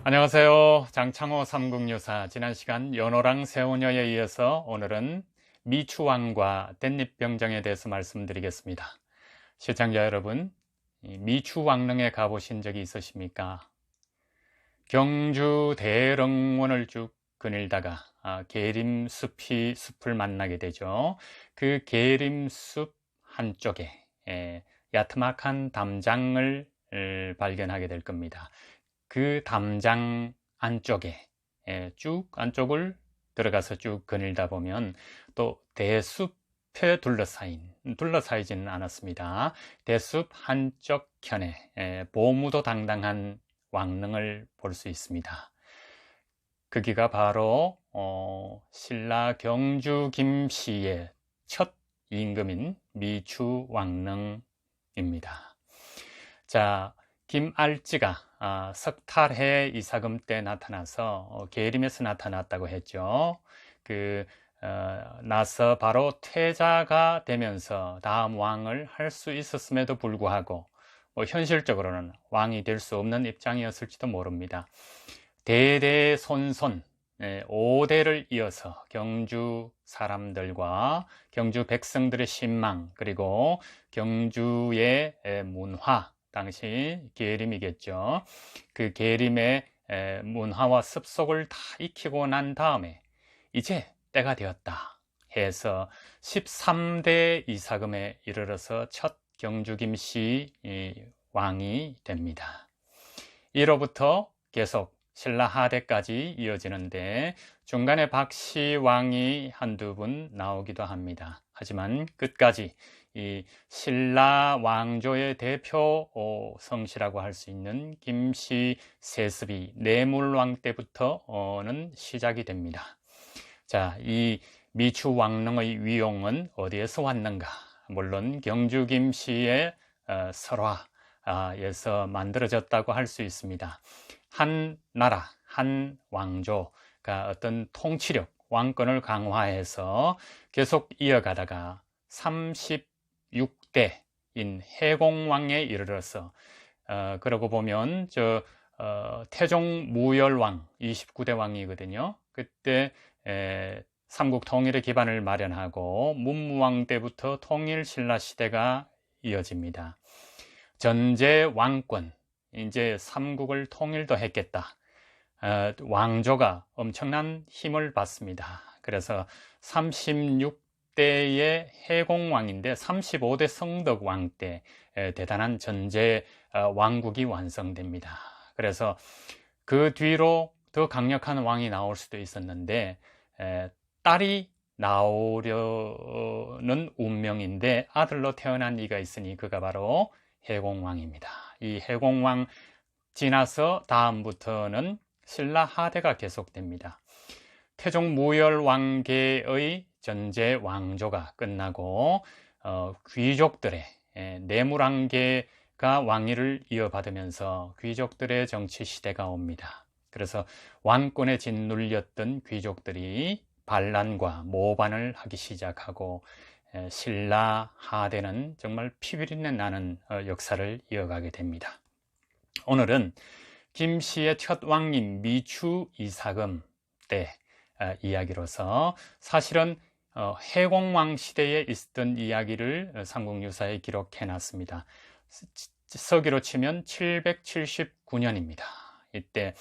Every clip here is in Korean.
안녕하세요. 장창호 삼국유사. 지난 시간 연호랑 세우녀에 이어서 오늘은 미추왕과 댄립병정에 대해서 말씀드리겠습니다. 시청자 여러분, 미추왕릉에 가보신 적이 있으십니까? 경주 대릉원을 쭉 거닐다가 계림숲을 만나게 되죠. 그 계림숲 한쪽에 야트막한 담장을 발견하게 될 겁니다. 그 담장 안쪽에 쭉 안쪽을 들어가서 쭉 거닐다 보면 또 대숲에 둘러싸이지는 않았습니다. 대숲 한쪽 편에 보무도 왕릉을 볼 수 있습니다. 거기가 바로 신라 경주 김씨의 첫 임금인 미추왕릉입니다. 자, 김알지가 석탈해 이사금 때 나타나서 계림에서 나타났다고 했죠. 나서 바로 퇴자가 되면서 다음 왕을 할 수 있었음에도 불구하고 현실적으로는 왕이 될 수 없는 입장이었을지도 모릅니다. 대대손손 5대를 이어서 경주 사람들과 경주 백성들의 신망, 그리고 경주의 문화, 당시 계림이겠죠. 그 계림의 문화와 습속을 다 익히고 난 다음에 이제 때가 되었다 해서 13대 이사금에 이르러서 첫 경주 김씨 왕이 됩니다. 이로부터 계속 신라 하대까지 이어지는데 중간에 박씨 왕이 한두 분 나오기도 합니다. 하지만 끝까지 이 신라 왕조의 대표 성씨라고 할 수 있는 김씨 세습이 내물왕 때부터는 시작이 됩니다. 자, 이 미추왕릉의 위용은 어디에서 왔는가? 물론 경주 김씨의 설화에서 만들어졌다고 할 수 있습니다. 한 나라, 한 왕조가 어떤 통치력, 왕권을 계속 이어가다가 36대인 해공왕에 이르러서 그러고 보면 태종 무열왕 29대 왕이거든요. 그때 삼국 통일의 기반을 마련하고 문무왕 때부터 통일 신라 시대가 이어집니다. 전제 왕권, 이제 삼국을 통일도 했겠다. 왕조가 엄청난 힘을 받습니다. 그래서 36대의 해공왕인데 35대 성덕왕 때 대단한 전제 왕국이 완성됩니다. 그래서 그 뒤로 더 강력한 왕이 나올 수도 있었는데 딸이 나오려는 운명인데 아들로 태어난 이가 있으니 그가 바로 해공왕입니다. 이 해공왕 지나서 다음부터는 신라 하대가 계속됩니다. 태종 무열왕계의 전제 왕조가 끝나고 귀족들의 내물왕계가 왕위를 이어받으면서 귀족들의 정치 시대가 옵니다. 그래서 왕권에 짓눌렸던 귀족들이 반란과 모반을 하기 시작하고 신라 하대는 정말 피비린내 나는 역사를 이어가게 됩니다. 오늘은 김씨의 첫 왕님 미추 이사금 때 이야기로서 사실은 해공왕 시대에 있었던 이야기를 삼국유사에 기록해 놨습니다. 서기로 치면 779년입니다. 이때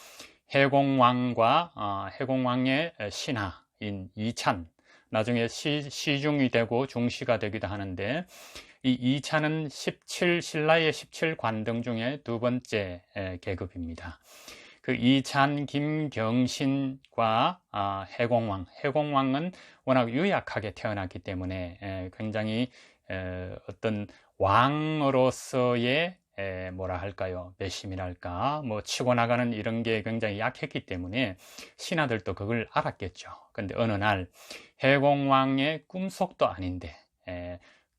해공왕의 신하인 이찬, 나중에 시중이 되고 중시가 되기도 하는데 이 이찬은 신라의 17관등 중에 두 번째 계급입니다. 그 이찬, 김경신과 해공왕은 워낙 유약하게 태어났기 때문에 굉장히 어떤 왕으로서의 배심이랄까, 치고 나가는 이런 게 굉장히 약했기 때문에 신하들도 그걸 알았겠죠. 근데 어느 날 해공왕의 꿈속도 아닌데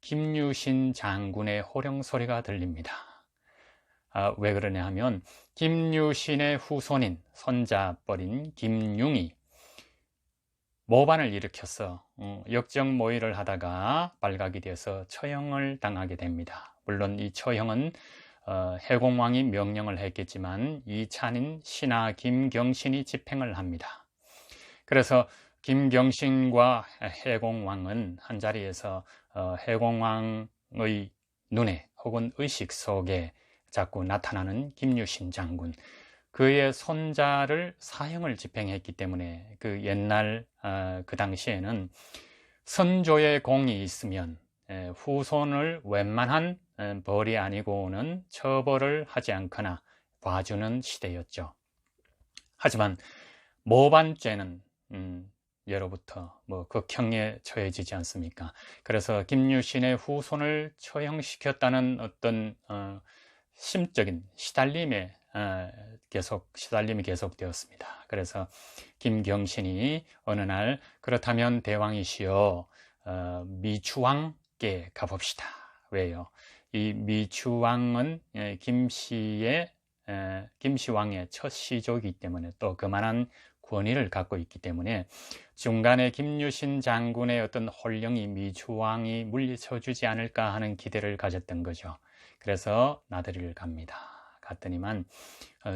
김유신 장군의 호령 소리가 들립니다. 왜 그러냐 하면 김유신의 후손인 손자뻘인 김융이 모반을 일으켜서 역적모의를 하다가 발각이 되어서 처형을 당하게 됩니다. 물론 이 처형은 해공왕이 명령을 했겠지만 이 차는 신하 김경신이 집행을 합니다. 그래서 김경신과 해공왕은 한자리에서 해공왕의 눈에 혹은 의식 속에 자꾸 나타나는 김유신 장군, 그의 손자를 사형을 집행했기 때문에 그 옛날 그 당시에는 선조의 공이 있으면 후손을 웬만한 벌이 아니고는 처벌을 하지 않거나 봐주는 시대였죠. 하지만 모반죄는 예로부터 극형에 처해지지 않습니까? 그래서 김유신의 후손을 처형시켰다는 어떤 심적인 시달림이 계속되었습니다. 그래서 김경신이 어느 날 그렇다면 대왕이시여 미추왕께 가봅시다. 왜요? 이 미추왕은 김시왕의 첫 시조이기 때문에 또 그만한 권위를 갖고 있기 때문에 중간에 김유신 장군의 어떤 혼령이 미추왕이 물리쳐주지 않을까 하는 기대를 가졌던 거죠. 그래서 나들이를 갑니다. 갔더니만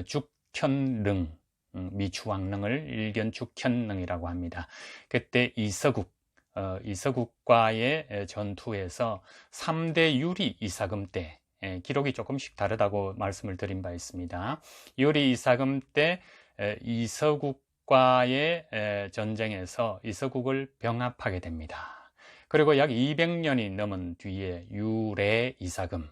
죽현능, 미추왕릉을 일견 죽현능이라고 합니다. 그때 이서국과의 전투에서 3대 유리 이사금 때, 기록이 조금씩 다르다고 말씀을 드린 바 있습니다. 유리 이사금 때 이서국과의 전쟁에서 이서국을 병합하게 됩니다. 그리고 약 200년이 넘은 뒤에 유래 이사금은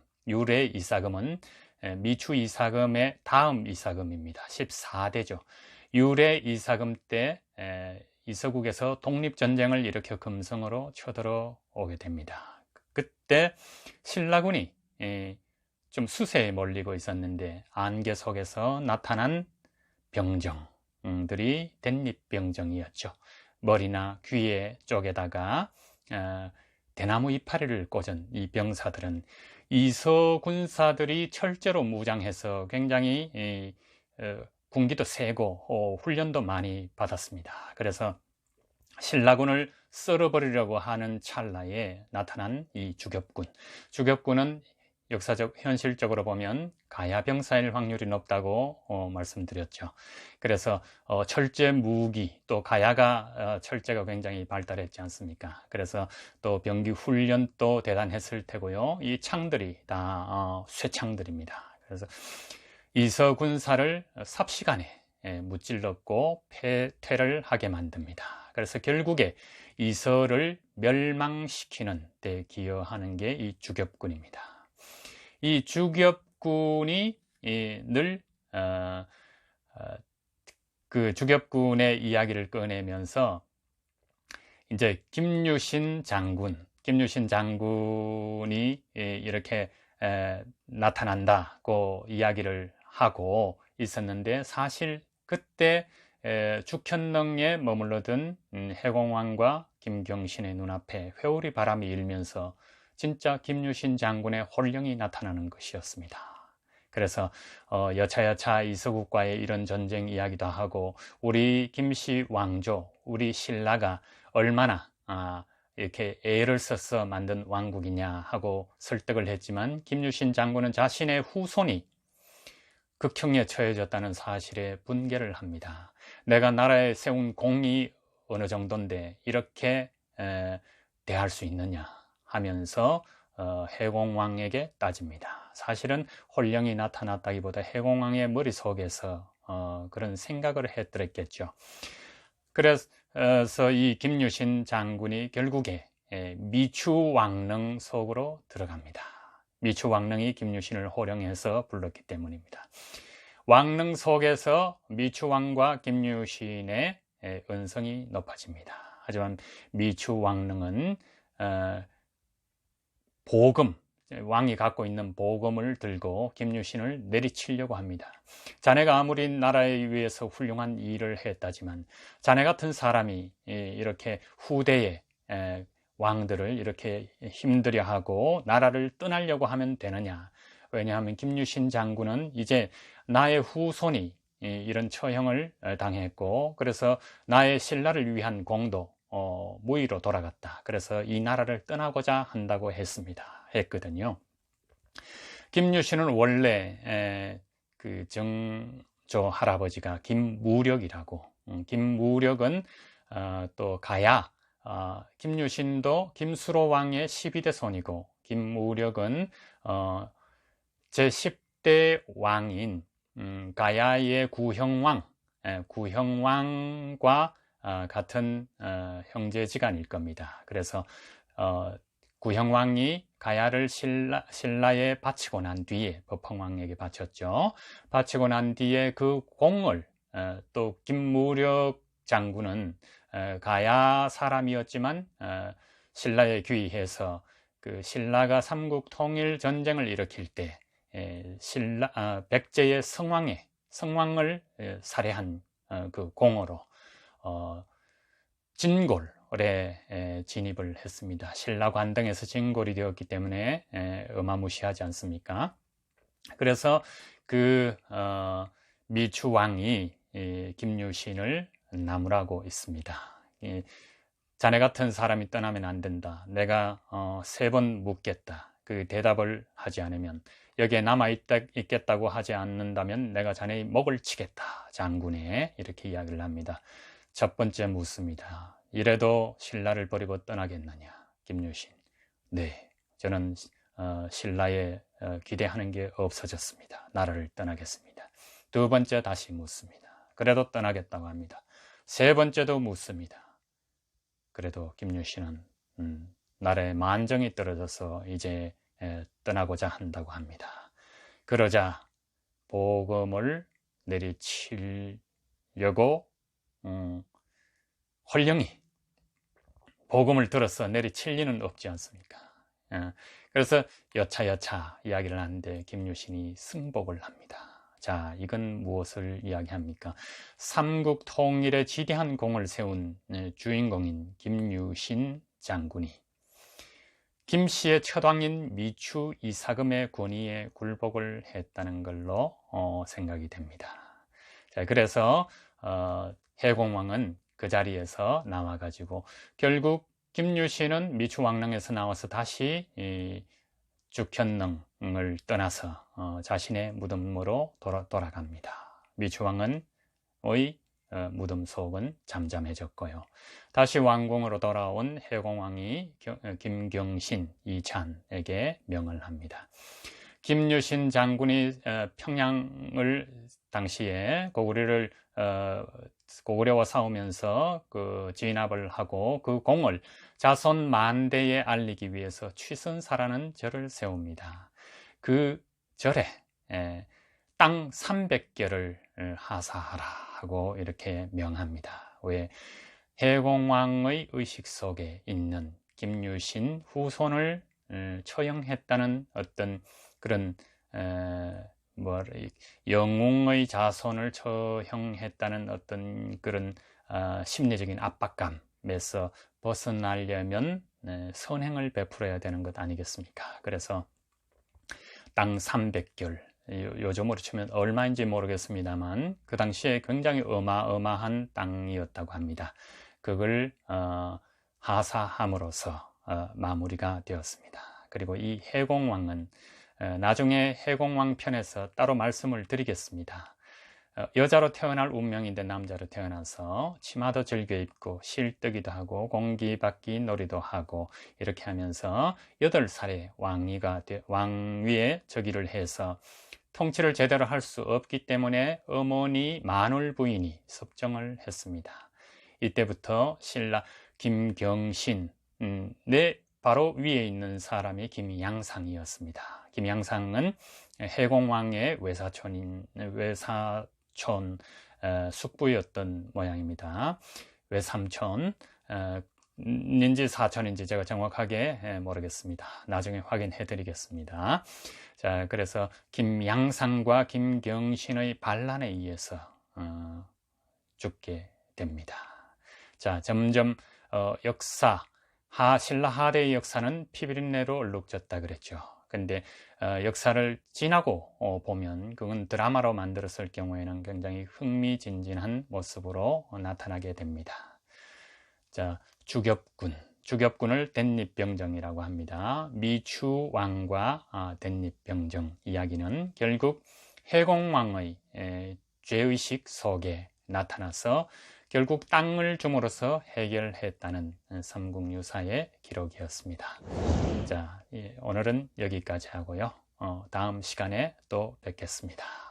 미추 이사금의 다음 이사금입니다. 14대죠. 유래 이사금 때 이서국에서 독립전쟁을 일으켜 금성으로 쳐들어오게 됩니다. 그때 신라군이 좀 수세에 몰리고 있었는데 안개 속에서 나타난 병정들이 댄립병정이었죠. 머리나 귀에 쪽에다가 대나무 이파리를 꽂은 이 병사들은 이서 군사들이 철제로 무장해서 굉장히 군기도 세고 훈련도 많이 받았습니다. 그래서 신라군을 썰어버리려고 하는 찰나에 나타난 이 주겹군은 현실적으로 보면 가야병사일 확률이 높다고 말씀드렸죠. 그래서 철제 무기, 또 가야가 철제가 굉장히 발달했지 않습니까? 그래서 또 병기 훈련도 대단했을 테고요. 이 창들이 다 쇠창들입니다. 그래서 이서 군사를 삽시간에 무찔렀고 퇴를 하게 만듭니다. 그래서 결국에 이서를 멸망시키는 데 기여하는 게 이 주겹군입니다. 이 주겹군이 늘 그 주겹군의 이야기를 꺼내면서 이제 김유신 장군이 이렇게 나타난다고 이야기를 하고 있었는데, 사실 그때 죽현릉에 머물러든 해공왕과 김경신의 눈앞에 회오리 바람이 일면서 진짜 김유신 장군의 혼령이 나타나는 것이었습니다. 그래서 여차여차 이서국과의 이런 전쟁 이야기도 하고, 우리 김씨 왕조, 우리 신라가 얼마나 이렇게 애를 써서 만든 왕국이냐 하고 설득을 했지만, 김유신 장군은 자신의 후손이 극형에 처해졌다는 사실에 분개를 합니다. 내가 나라에 세운 공이 어느 정도인데 이렇게 대할 수 있느냐 하면서 해공왕에게 따집니다. 사실은 혼령이 나타났다기보다 해공왕의 머릿속에서 그런 생각을 했더랬겠죠. 그래서 이 김유신 장군이 결국에 미추왕릉 속으로 들어갑니다. 미추왕릉이 김유신을 호령해서 불렀기 때문입니다. 왕릉 속에서 미추왕과 김유신의 은성이 높아집니다. 하지만 미추왕릉은 왕이 갖고 있는 보금을 들고 김유신을 내리치려고 합니다. 자네가 아무리 나라에 위해서 훌륭한 일을 했다지만 자네 같은 사람이 이렇게 후대의 왕들을 이렇게 힘들여 하고 나라를 떠나려고 하면 되느냐. 왜냐하면 김유신 장군은 이제 나의 후손이 이런 처형을 당했고, 그래서 나의 신라를 위한 공도 무의로 돌아갔다. 그래서 이 나라를 떠나고자 한다고 했거든요. 김유신은 원래 그 정조 할아버지가 김무력이라고, 김무력은 또 가야, 김유신도 김수로 왕의 12대 손이고, 김무력은 제10대 왕인 가야의 구형왕과 같은 형제지간일 겁니다. 그래서 구형왕이 가야를 신라에 바치고 난 뒤에, 법흥왕에게 바쳤죠. 바치고 난 뒤에 그 공을 또 김무력 장군은 가야 사람이었지만 신라에 귀의해서 그 신라가 삼국 통일 전쟁을 일으킬 때 백제의 성왕을 살해한 그 공으로 진골에 진입을 했습니다. 신라 관등에서 진골이 되었기 때문에 어마무시하지 않습니까? 그래서 그 미추왕이 김유신을 나무라고 있습니다. 자네 같은 사람이 떠나면 안 된다. 내가 3번 묻겠다. 그 대답을 하지 않으면, 여기에 남아있겠다고 하지 않는다면 내가 자네의 목을 치겠다. 장군에 이렇게 이야기를 합니다. 첫 번째 묻습니다. 이래도 신라를 버리고 떠나겠느냐? 김유신. 네, 저는 신라에 기대하는 게 없어졌습니다. 나라를 떠나겠습니다. 두 번째 다시 묻습니다. 그래도 떠나겠다고 합니다. 세 번째도 묻습니다. 그래도 김유신은 나라의 만정이 떨어져서 이제 떠나고자 한다고 합니다. 그러자 복음을 내리치려고 홀령이 복음을 들어서 내리칠 리는 없지 않습니까? 그래서 여차여차 이야기를 하는데 김유신이 승복을 합니다. 자, 이건 무엇을 이야기합니까? 삼국 통일에 지대한 공을 세운 주인공인 김유신 장군이 김씨의 첫왕인 미추 이사금의 권위에 굴복을 했다는 걸로 생각이 됩니다. 자, 그래서 해공왕은 그 자리에서 나와가지고 결국 김유신은 미추 왕릉에서 나와서 다시 죽현릉을 떠나서 자신의 무덤으로 돌아갑니다. 미추왕의 무덤 속은 잠잠해졌고요. 다시 왕궁으로 돌아온 해공왕이 김경신 이찬에게 명을 합니다. 김유신 장군이 평양을 당시에 고구려와 싸우면서 그 진압을 하고 그 공을 자손 만대에 알리기 위해서 취선사라는 절을 세웁니다. 그 절에 땅 300개를 하사하라 하고 이렇게 명합니다. 왜? 해공왕의 의식 속에 있는 김유신 후손을 처형했다는 어떤 그런 영웅의 자손을 처형했다는 어떤 그런 심리적인 압박감에서 벗어나려면 선행을 베풀어야 되는 것 아니겠습니까? 그래서 땅 300결, 요즘으로 치면 얼마인지 모르겠습니다만 그 당시에 굉장히 어마어마한 땅이었다고 합니다. 그걸 하사함으로써 마무리가 되었습니다. 그리고 이 해공왕은 나중에 해공왕 편에서 따로 말씀을 드리겠습니다. 여자로 태어날 운명인데 남자로 태어나서 치마도 즐겨 입고 실뜨기도 하고 공기받기 놀이도 하고 이렇게 하면서 8살에 왕위에 즉위를 해서 통치를 제대로 할 수 없기 때문에 어머니 마눌 부인이 섭정을 했습니다. 이때부터 신라 김경신 바로 위에 있는 사람이 김양상이었습니다. 김양상은 해공왕의 외사촌 숙부였던 모양입니다. 외삼촌 인지 사촌인지 제가 정확하게 모르겠습니다. 나중에 확인해 드리겠습니다. 자, 그래서 김양상과 김경신의 반란에 의해서 죽게 됩니다. 자, 점점 신라 하대의 역사는 피비린내로 얼룩졌다 그랬죠. 근데 역사를 지나고 보면 그건 드라마로 만들었을 경우에는 굉장히 흥미진진한 모습으로 나타나게 됩니다. 자, 주겹군, 주겹군을 댄립병정이라고 합니다. 미추 왕과 댄립병정 이야기는 결국 해공왕의 죄의식 속에 나타나서 결국 땅을 줌으로써 해결했다는 삼국유사의 기록이었습니다. 자, 오늘은 여기까지 하고요. 다음 시간에 또 뵙겠습니다.